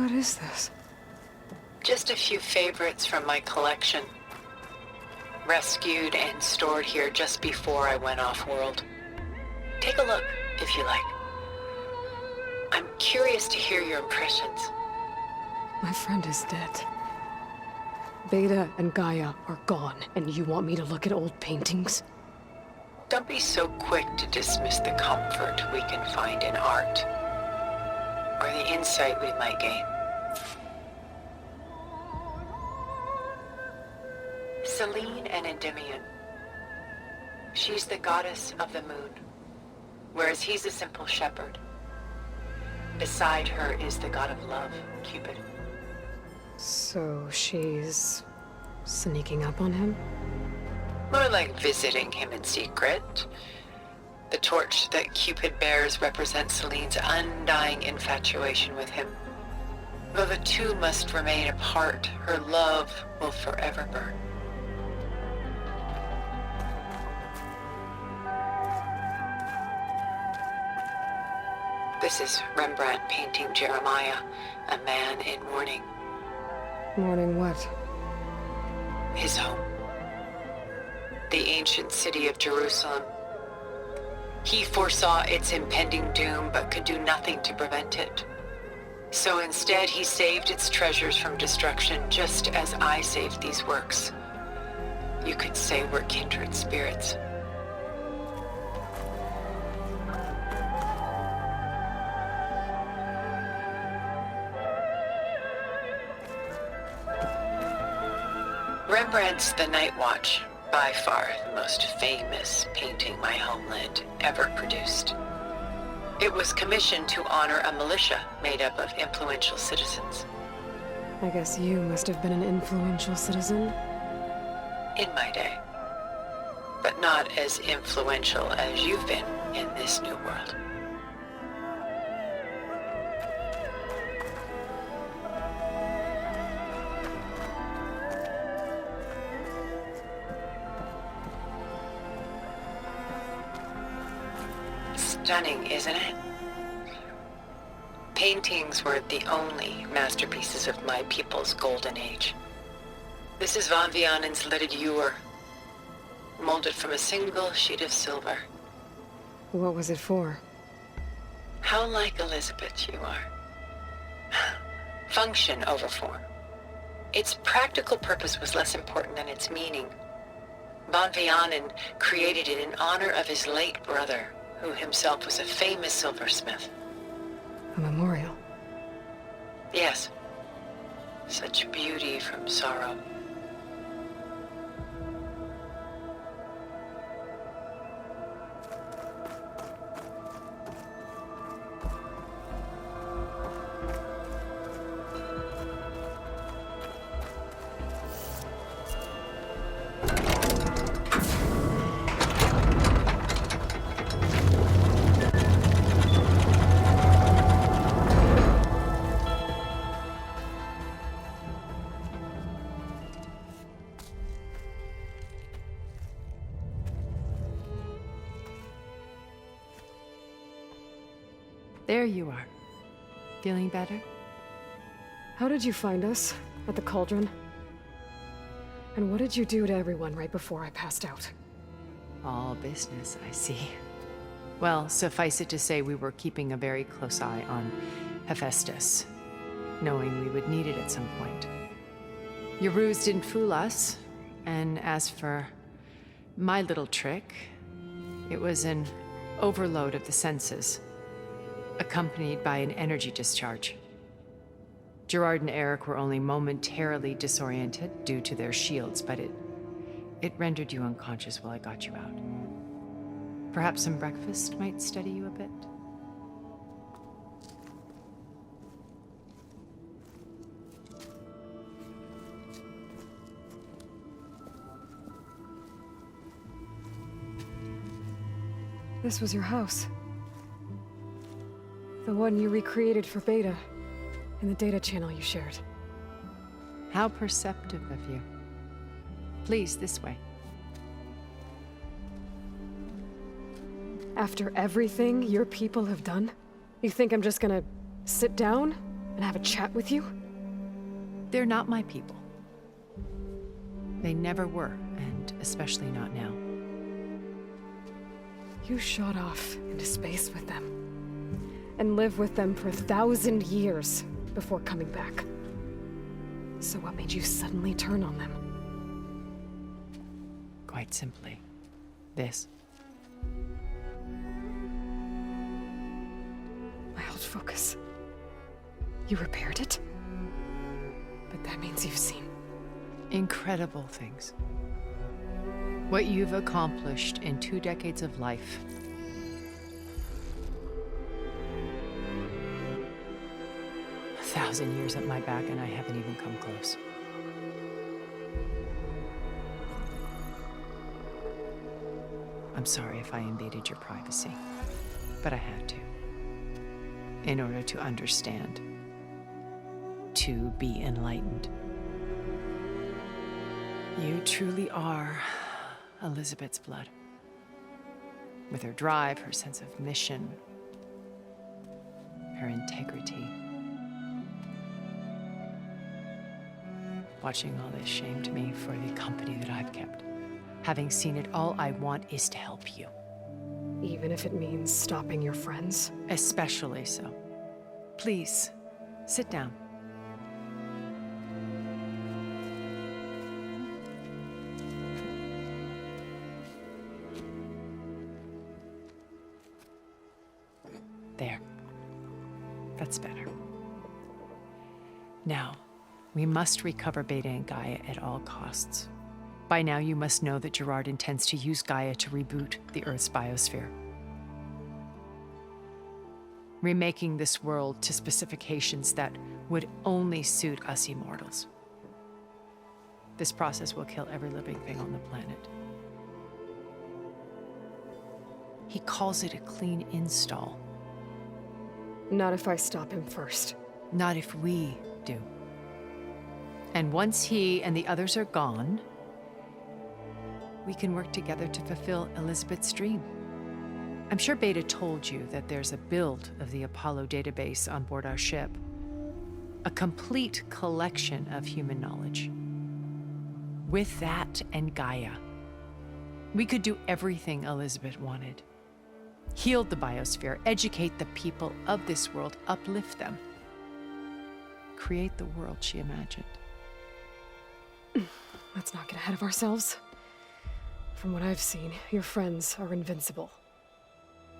What is this? Just a few favorites from my collection. Rescued and stored here just before I went off-world. Take a look, if you like. I'm curious to hear your impressions. My friend is dead. Beta and Gaia are gone, and you want me to look at old paintings? Don't be so quick to dismiss the comfort we can find in art, or the insight we might gain. Selene an Endymion. She's the goddess of the moon, whereas he's a simple shepherd. Beside her is the god of love, Cupid. So she's sneaking up on him? More like visiting him in secret. The torch that Cupid bears represents Selene's undying infatuation with him. Though the two must remain apart, her love will forever burn. This is Rembrandt painting Jeremiah, a man in mourning. Mourning what? His home. The ancient city of Jerusalem. He foresaw its impending doom, but could do nothing to prevent it. So instead, he saved its treasures from destruction, just as I saved these works. You could say we're kindred spirits. Rembrandt's The Night Watch, by far the most famous painting my homeland ever produced. It was commissioned to honor a militia made up of influential citizens. I guess you must have been an influential citizen. In my day. But not as influential as you've been in this new world. Stunning, isn't it? Paintings were the only masterpieces of my people's golden age. This is Van Vianen's Lidded Ewer, molded from a single sheet of silver. What was it for? How like Elizabeth you are. Function over form. Its practical purpose was less important than its meaning. Van Vianen created it in honor of his late brother, who himself was a famous silversmith. A memorial? Yes. Such beauty from sorrow. There you are. Feeling better? How did you find us? At the Cauldron? And what did you do to everyone right before I passed out? All business, I see. Well, suffice it to say we were keeping a very close eye on Hephaestus, knowing we would need it at some point. Your ruse didn't fool us, and as for my little trick, it was an overload of the senses, accompanied by an energy discharge. Gerard and Eric were only momentarily disoriented due to their shields, but it rendered you unconscious while I got you out. Perhaps some breakfast might steady you a bit? This was your house. The one you recreated for Beta, in the data channel you shared. How perceptive of you. Please, this way. After everything your people have done, you think I'm just gonna sit down? and have a chat with you? They're not my people. They never were, and especially not now. You shot off into space with them, and lived with them for 1,000 years before coming back. So what made you suddenly turn on them? Quite simply, this. My old focus. You repaired it? But that means you've seen. Incredible things. What you've accomplished in 2 decades of life. A 1,000 years at my back, and I haven't even come close. I'm sorry if I invaded your privacy, but I had to. In order to understand. To be enlightened. You truly are Elizabeth's blood. With her drive, her sense of mission, her integrity. Watching all this shamed me for the company that I've kept. Having seen it, all I want is to help you. Even if it means stopping your friends? Especially so. Please, sit down. There. That's better. Now, we must recover Beta and Gaia at all costs. By now, you must know that Gerard intends to use Gaia to reboot the Earth's biosphere. Remaking this world to specifications that would only suit us immortals. This process will kill every living thing on the planet. He calls it a clean install. Not if I stop him first. Not if we do. And once he and the others are gone, we can work together to fulfill Elizabeth's dream. I'm sure Beta told you that there's a build of the Apollo database on board our ship. A complete collection of human knowledge. With that and Gaia, we could do everything Elizabeth wanted. Heal the biosphere, educate the people of this world, uplift them. Create the world she imagined. Let's not get ahead of ourselves. From what I've seen, your friends are invincible.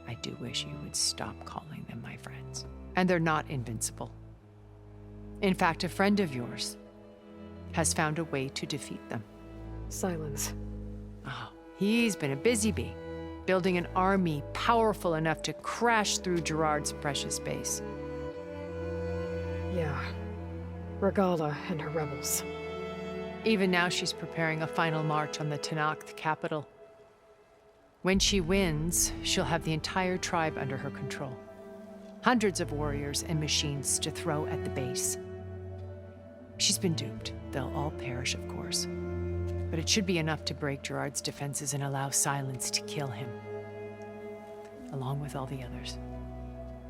I do wish you would stop calling them my friends. And they're not invincible. In fact, a friend of yours has found a way to defeat them. Silence. Oh, he's been a busy bee, building an army powerful enough to crash through Gerard's precious base. Yeah. Regala and her rebels. Even now, she's preparing a final march on the Tenakth capital. When she wins, she'll have the entire tribe under her control. Hundreds of warriors and machines to throw at the base. She's been duped. They'll all perish, of course. But it should be enough to break Gerard's defenses and allow Silence to kill him. Along with all the others.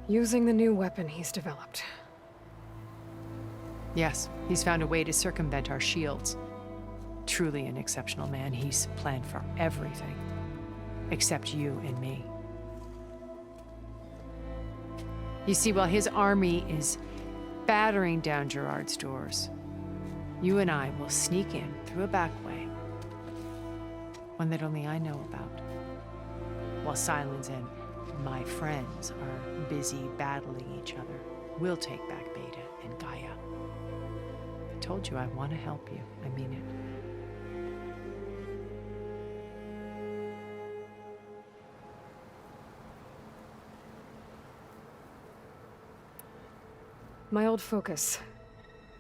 Using the new weapon he's developed. Yes, he's found a way to circumvent our shields. Truly an exceptional man. He's planned for everything. Except you and me. You see, while his army is battering down Gerard's doors, you and I will sneak in through a back way. One that only I know about. While Silence and my friends are busy battling each other, we'll take back Beta and Gaia. I told you I want to help you. I mean it. My old focus.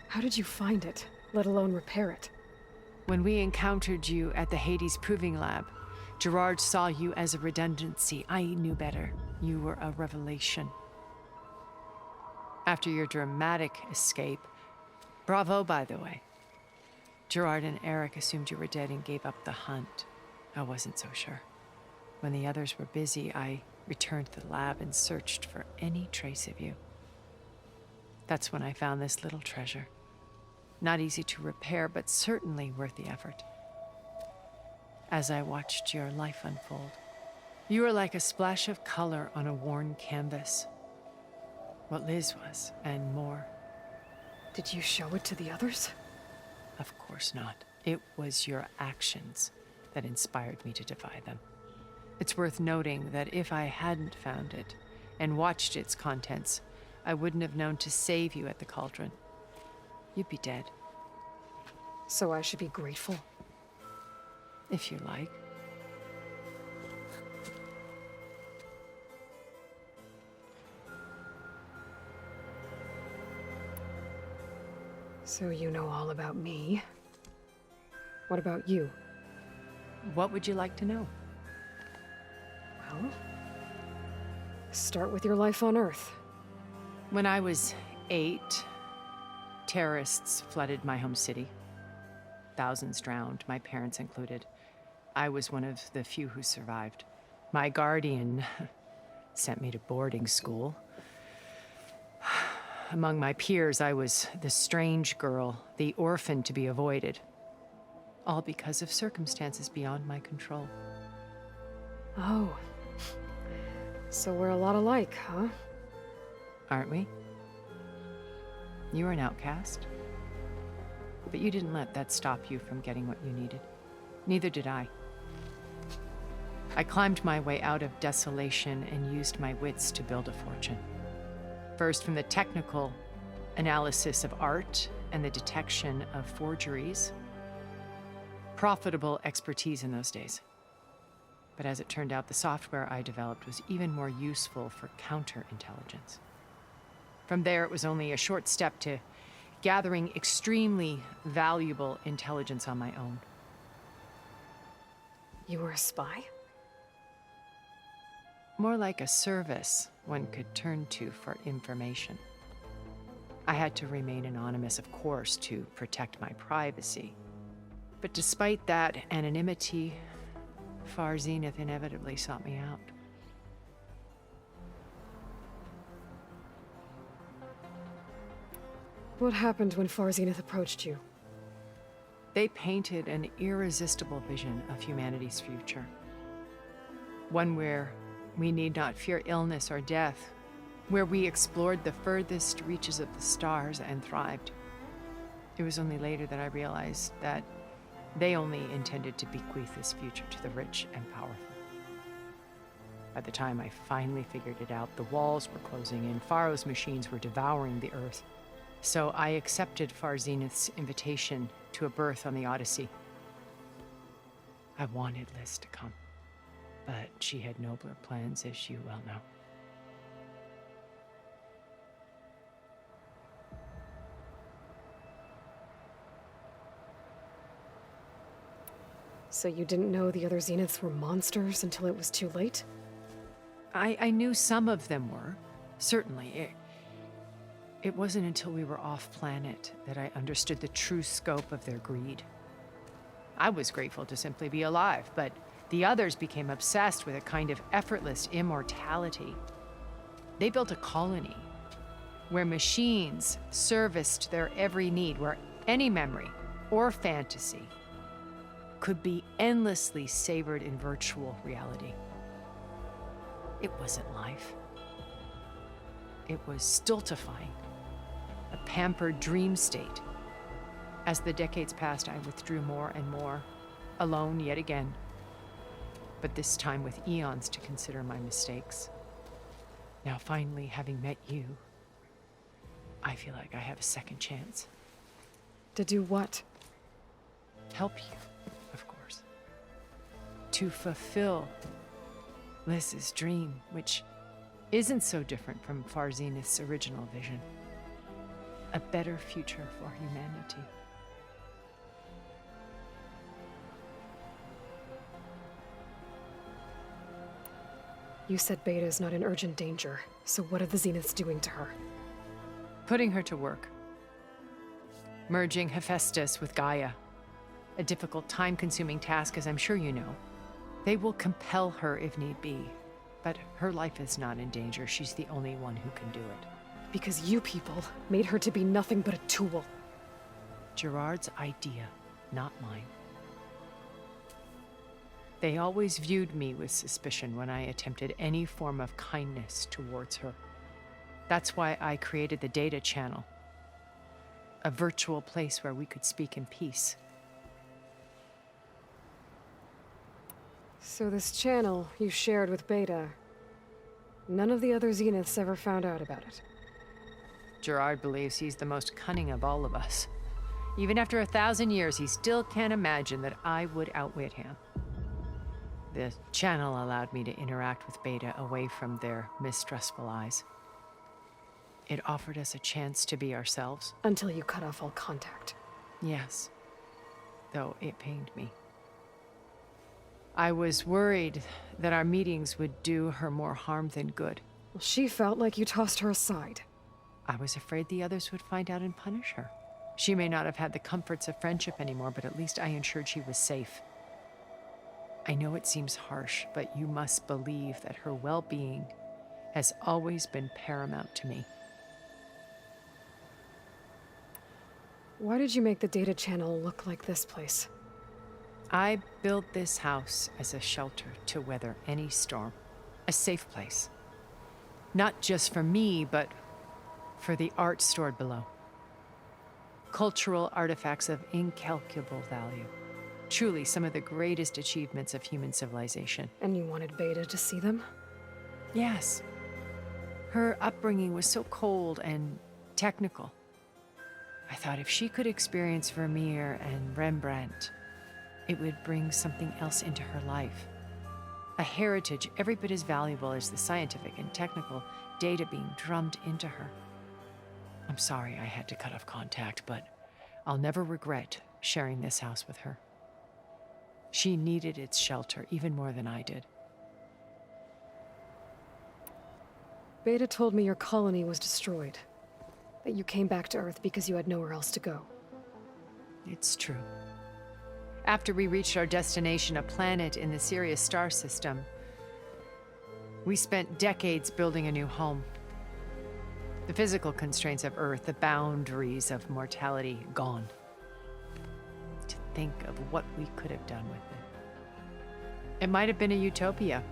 How did you find it, let alone repair it? When we encountered you at the Hades Proving Lab, Gerard saw you as a redundancy. I knew better. You were a revelation. After your dramatic escape, bravo, by the way. Gerard and Eric assumed you were dead and gave up the hunt. I wasn't so sure. When the others were busy, I returned to the lab and searched for any trace of you. That's when I found this little treasure. Not easy to repair, but certainly worth the effort. As I watched your life unfold, you were like a splash of color on a worn canvas. What Liz was, and more. Did you show it to the others? Of course not. It was your actions that inspired me to defy them. It's worth noting that if I hadn't found it and watched its contents, I wouldn't have known to save you at the cauldron. You'd be dead. So I should be grateful. If you like. So you know all about me. What about you? What would you like to know? Well, start with your life on Earth. When I was 8, terrorists flooded my home city. Thousands drowned, my parents included. I was one of the few who survived. My guardian sent me to boarding school. Among my peers, I was the strange girl, the orphan to be avoided. All because of circumstances beyond my control. Oh. So we're a lot alike, huh? Aren't we? You were an outcast. But you didn't let that stop you from getting what you needed. Neither did I. I climbed my way out of desolation and used my wits to build a fortune. First, from the technical analysis of art and the detection of forgeries. Profitable expertise in those days. But as it turned out, the software I developed was even more useful for counterintelligence. From there, it was only a short step to gathering extremely valuable intelligence on my own. You were a spy? More like a service one could turn to for information. I had to remain anonymous, of course, to protect my privacy. But despite that anonymity, Far Zenith inevitably sought me out. What happened when Far Zenith approached you? They painted an irresistible vision of humanity's future. One where we need not fear illness or death, where we explored the furthest reaches of the stars and thrived. It was only later that I realized that they only intended to bequeath this future to the rich and powerful. By the time I finally figured it out, the walls were closing in, Pharaoh's machines were devouring the Earth. So I accepted Far Zenith's invitation to a berth on the Odyssey. I wanted Liz to come, but she had nobler plans, as you well know. So you didn't know the other Zeniths were monsters until it was too late? I knew some of them were, certainly. It wasn't until we were off-planet that I understood the true scope of their greed. I was grateful to simply be alive, but the others became obsessed with a kind of effortless immortality. They built a colony where machines serviced their every need, where any memory or fantasy could be endlessly savored in virtual reality. It wasn't life. It was stultifying, a pampered dream state. As the decades passed, I withdrew more and more, alone yet again, but this time with eons to consider my mistakes. Now finally, having met you, I feel like I have a second chance. To do what? Help you, of course. To fulfill Liz's dream, which isn't so different from Far Zenith's original vision. A better future for humanity. You said Beta is not in urgent danger, so what are the Zeniths doing to her? Putting her to work. Merging Hephaestus with Gaia. A difficult, time-consuming task, as I'm sure you know. They will compel her if need be, but her life is not in danger. She's the only one who can do it. because you people made her to be nothing but a tool. Gerard's idea, not mine. They always viewed me with suspicion when I attempted any form of kindness towards her. That's why I created the data channel, a virtual place where we could speak in peace. So this channel you shared with Beta, none of the other Zeniths ever found out about it. Gerard believes he's the most cunning of all of us. Even after 1,000 years, he still can't imagine that I would outwit him. The channel allowed me to interact with Beta away from their mistrustful eyes. It offered us a chance to be ourselves. Until you cut off all contact. Yes, though it pained me. I was worried that our meetings would do her more harm than good. Well, she felt like you tossed her aside. I was afraid the others would find out and punish her. She may not have had the comforts of friendship anymore, but at least I ensured she was safe. I know it seems harsh, but you must believe that her well-being has always been paramount to me. Why did you make the data channel look like this place? I built this house as a shelter to weather any storm. A safe place. Not just for me, but for the art stored below. Cultural artifacts of incalculable value. Truly some of the greatest achievements of human civilization. And you wanted Beta to see them? Yes. Her upbringing was so cold and technical. I thought if she could experience Vermeer and Rembrandt, it would bring something else into her life. A heritage every bit as valuable as the scientific and technical data being drummed into her. I'm sorry I had to cut off contact, but I'll never regret sharing this house with her. She needed its shelter even more than I did. Beta told me your colony was destroyed. That you came back to Earth because you had nowhere else to go. It's true. After we reached our destination, a planet in the Sirius star system, we spent decades building a new home. The physical constraints of Earth, the boundaries of mortality, gone. To think of what we could have done with it. It might have been a utopia.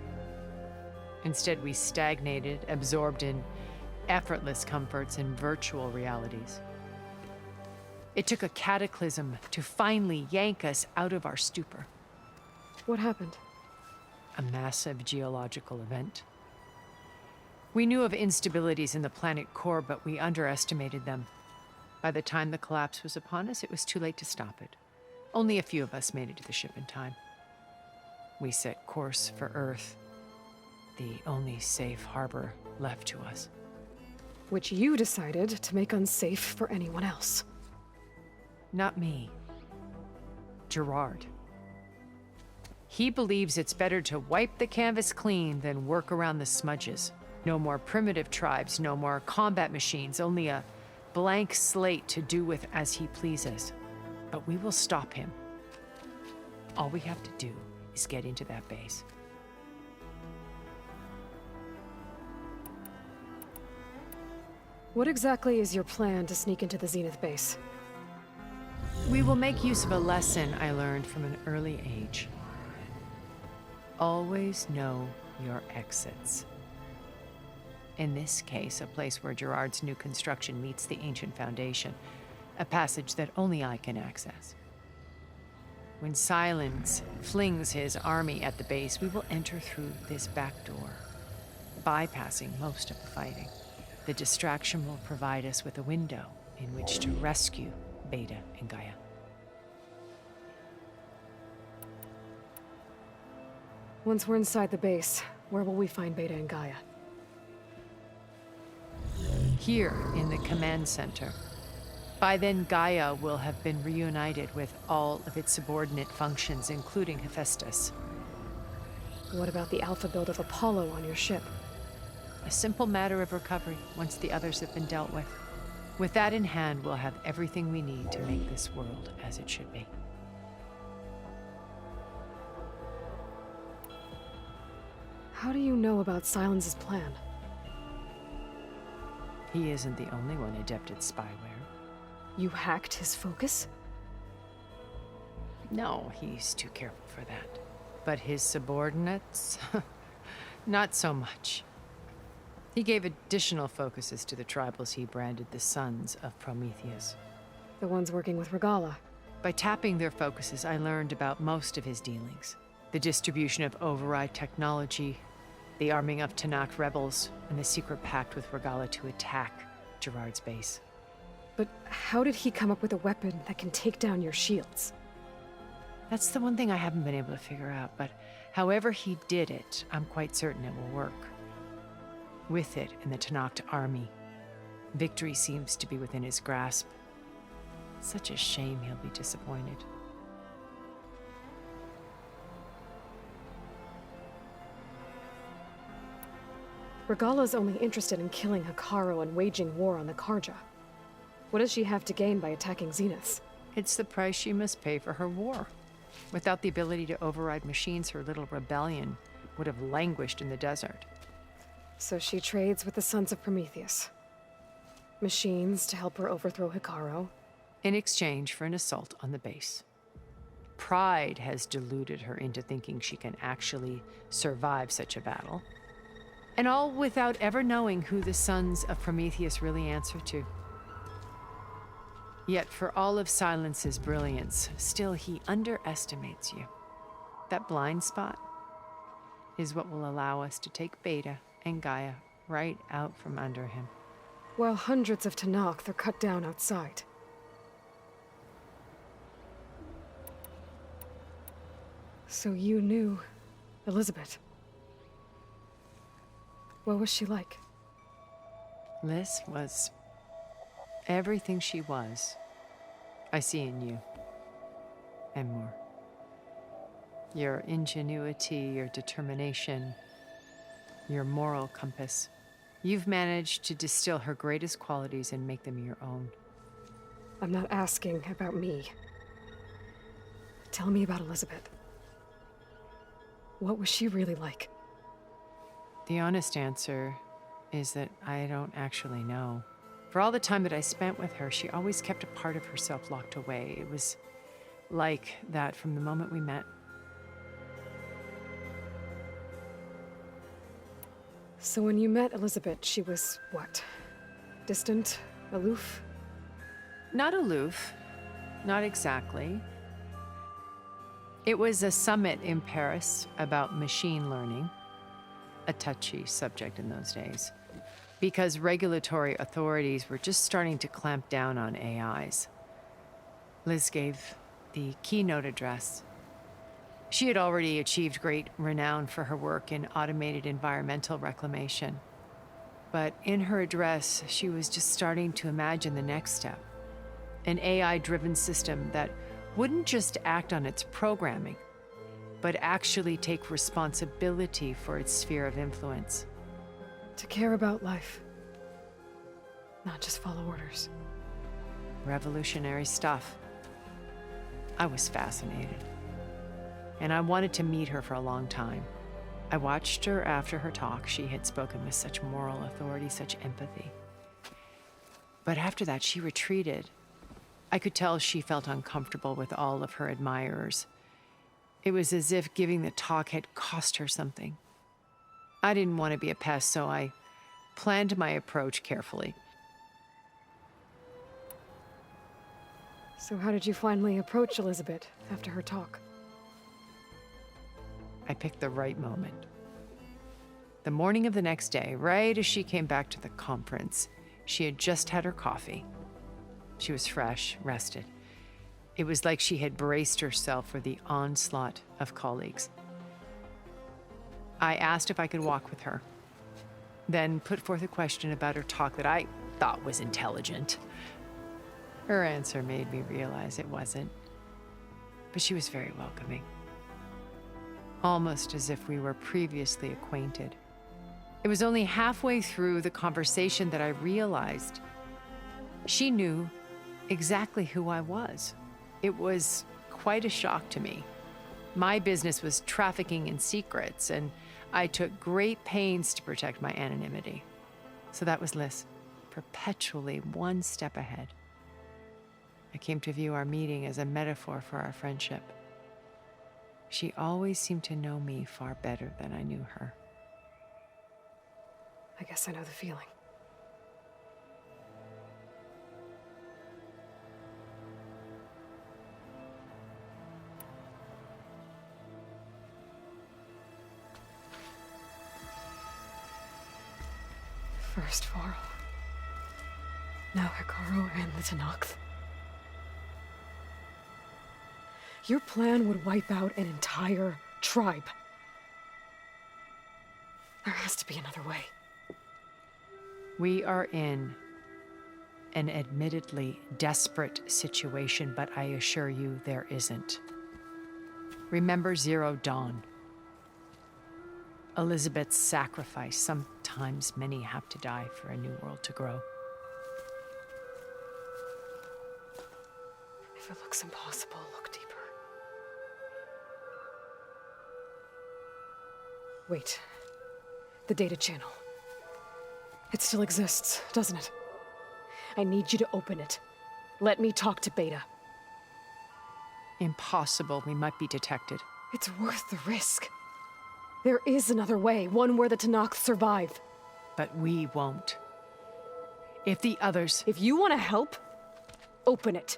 Instead, we stagnated, absorbed in effortless comforts and virtual realities. It took a cataclysm to finally yank us out of our stupor. What happened? A massive geological event. We knew of instabilities in the planet core, but we underestimated them. By the time the collapse was upon us, it was too late to stop it. Only a few of us made it to the ship in time. We set course for Earth, the only safe harbor left to us. Which you decided to make unsafe for anyone else. Not me. Gerard. He believes it's better to wipe the canvas clean than work around the smudges. No more primitive tribes, no more combat machines, only a blank slate to do with as he pleases. But we will stop him. All we have to do is get into that base. What exactly is your plan to sneak into the Zenith base? We will make use of a lesson I learned from an early age. Always know your exits. In this case, a place where Gerard's new construction meets the ancient foundation, a passage that only I can access. When Silence flings his army at the base, we will enter through this back door, bypassing most of the fighting. The distraction will provide us with a window in which to rescue Beta and Gaia. Once we're inside the base, where will we find Beta and Gaia? Here in the command center. By then, Gaia will have been reunited with all of its subordinate functions, including Hephaestus. What about the alpha build of Apollo on your ship? A simple matter of recovery once the others have been dealt with. With that in hand, we'll have everything we need to make this world as it should be. How do you know about Silence's plan? He isn't the only one adept at spyware. You hacked his focus? No, he's too careful for that. But his subordinates? Not so much. He gave additional focuses to the tribals he branded the Sons of Prometheus. The ones working with Regala. By tapping their focuses, I learned about most of his dealings. The distribution of override technology, the arming of Tanakh rebels, and the secret pact with Regala to attack Gerard's base. But how did he come up with a weapon that can take down your shields? That's the one thing I haven't been able to figure out, but however he did it, I'm quite certain it will work. With it and the Tanakh army, victory seems to be within his grasp. Such a shame he'll be disappointed. Regala's only interested in killing Hekarro and waging war on the Karja. What does she have to gain by attacking Zeniths? It's the price she must pay for her war. Without the ability to override machines, her little rebellion would have languished in the desert. So she trades with the Sons of Prometheus. Machines to help her overthrow Hekarro. In exchange for an assault on the base. Pride has deluded her into thinking she can actually survive such a battle. And all without ever knowing who the Sons of Prometheus really answer to. Yet for all of Silence's brilliance, still he underestimates you. That blind spot is what will allow us to take Beta and Gaia right out from under him. While hundreds of Tanakh are cut down outside. So you knew Elizabeth. What was she like? Liz was everything she was. I see in you. And more. Your ingenuity, your determination, your moral compass. You've managed to distill her greatest qualities and make them your own. I'm not asking about me. Tell me about Elizabeth. What was she really like? The honest answer is that I don't actually know. For all the time that I spent with her, she always kept a part of herself locked away. It was like that from the moment we met. So when you met Elizabeth, she was what? Distant? Aloof? Not aloof. Not exactly. It was a summit in Paris about machine learning. A touchy subject in those days. Because regulatory authorities were just starting to clamp down on AIs. Liz gave the keynote address. She had already achieved great renown for her work in automated environmental reclamation. But in her address, she was just starting to imagine the next step. An AI-driven system that wouldn't just act on its programming, but actually take responsibility for its sphere of influence. To care about life. Not just follow orders. Revolutionary stuff. I was fascinated. And I wanted to meet her for a long time. I watched her after her talk. She had spoken with such moral authority, such empathy. But after that, she retreated. I could tell she felt uncomfortable with all of her admirers. It was as if giving the talk had cost her something. I didn't want to be a pest, so I planned my approach carefully. So how did you finally approach Elizabeth after her talk? I picked the right moment. The morning of the next day, right as she came back to the conference, she had just had her coffee. She was fresh, rested. It was like she had braced herself for the onslaught of colleagues. I asked if I could walk with her, then put forth a question about her talk that I thought was intelligent. Her answer made me realize it wasn't, but she was very welcoming. Almost as if we were previously acquainted. It was only halfway through the conversation that I realized she knew exactly who I was. It was quite a shock to me. My business was trafficking in secrets, and I took great pains to protect my anonymity. So that was Liz. perpetually one step ahead. I came to view our meeting as a metaphor for our friendship. She always seemed to know me far better than I knew her. I guess I know the feeling. First Varl. Now Hekarro and the Tenakth. Your plan would wipe out an entire tribe. There has to be another way. We are in an admittedly desperate situation, but I assure you there isn't. Remember Zero Dawn. Elizabeth's sacrifice. Sometimes many have to die for a new world to grow. If it looks impossible, look deeper. Wait. The data channel. It still exists, doesn't it? I need you to open it. Let me talk to Beta. Impossible. We might be detected. It's worth the risk. There is another way, one where the Tenakth survive. But we won't. If the others... If you want to help, open it.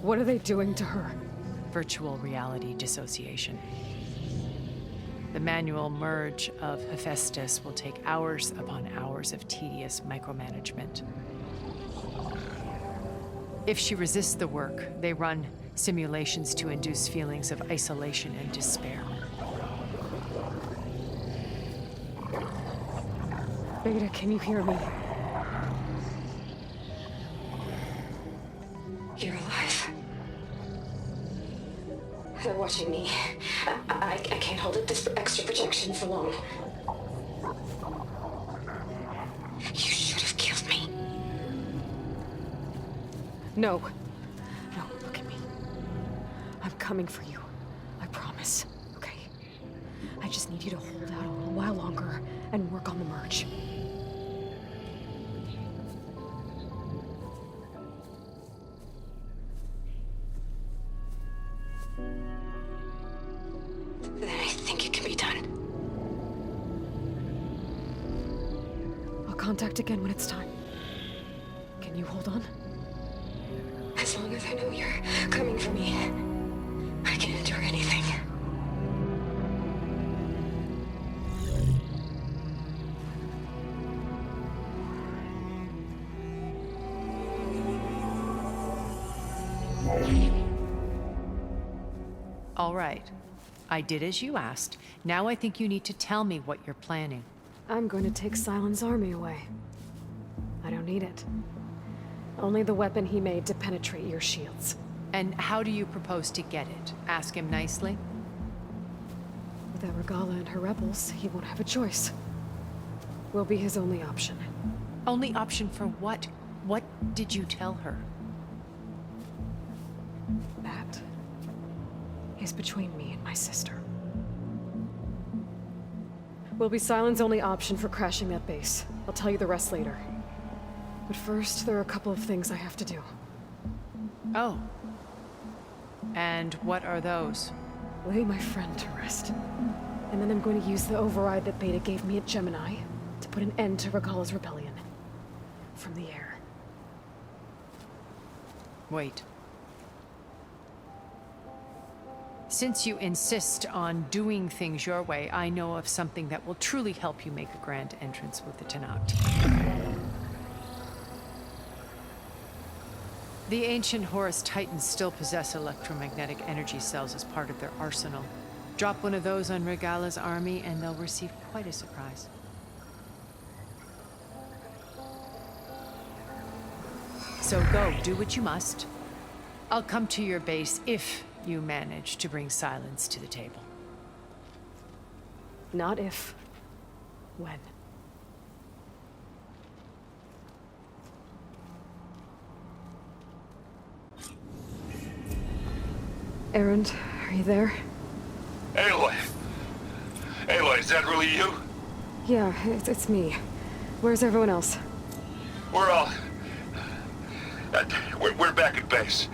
What are they doing to her? Virtual reality dissociation. The manual merge of Hephaestus will take hours upon hours of tedious micromanagement. If she resists the work, they run simulations to induce feelings of isolation and despair. Beta, can you hear me? You're alive. They're watching me. I can't hold up this extra projection for long. You should have killed me. No. No, look at me. I'm coming for you. I promise, okay? I just need you to hold out a little while longer and work on the merge. Then I think it can be done. I'll contact again when it's time. Can you hold on? As long as I know you're coming for me, I can endure anything. All right. I did as you asked. Now I think you need to tell me what you're planning. I'm going to take Sylens' army away. I don't need it. Only the weapon he made to penetrate your shields. And how do you propose to get it? Ask him nicely? Without Regalla and her rebels, he won't have a choice. We'll be his only option. Only option for what? What did you tell her? That is between me and my sister. Will be Sylens' only option for crashing that base. I'll tell you the rest later. But first, there are a couple of things I have to do. Oh. And what are those? Lay my friend to rest. And then I'm going to use the override that Beta gave me at Gemini to put an end to Regalla's rebellion. From the air. Wait. Since you insist on doing things your way, I know of something that will truly help you make a grand entrance with the Tenakth. The ancient Horus Titans still possess electromagnetic energy cells as part of their arsenal. Drop one of those on Regala's army and they'll receive quite a surprise. So go, do what you must. I'll come to your base if you manage to bring silence to the table. Not if. When. Erend, are you there? Aloy! Aloy, is that really you? Yeah, it's me. Where's everyone else? We're all... we're back at base.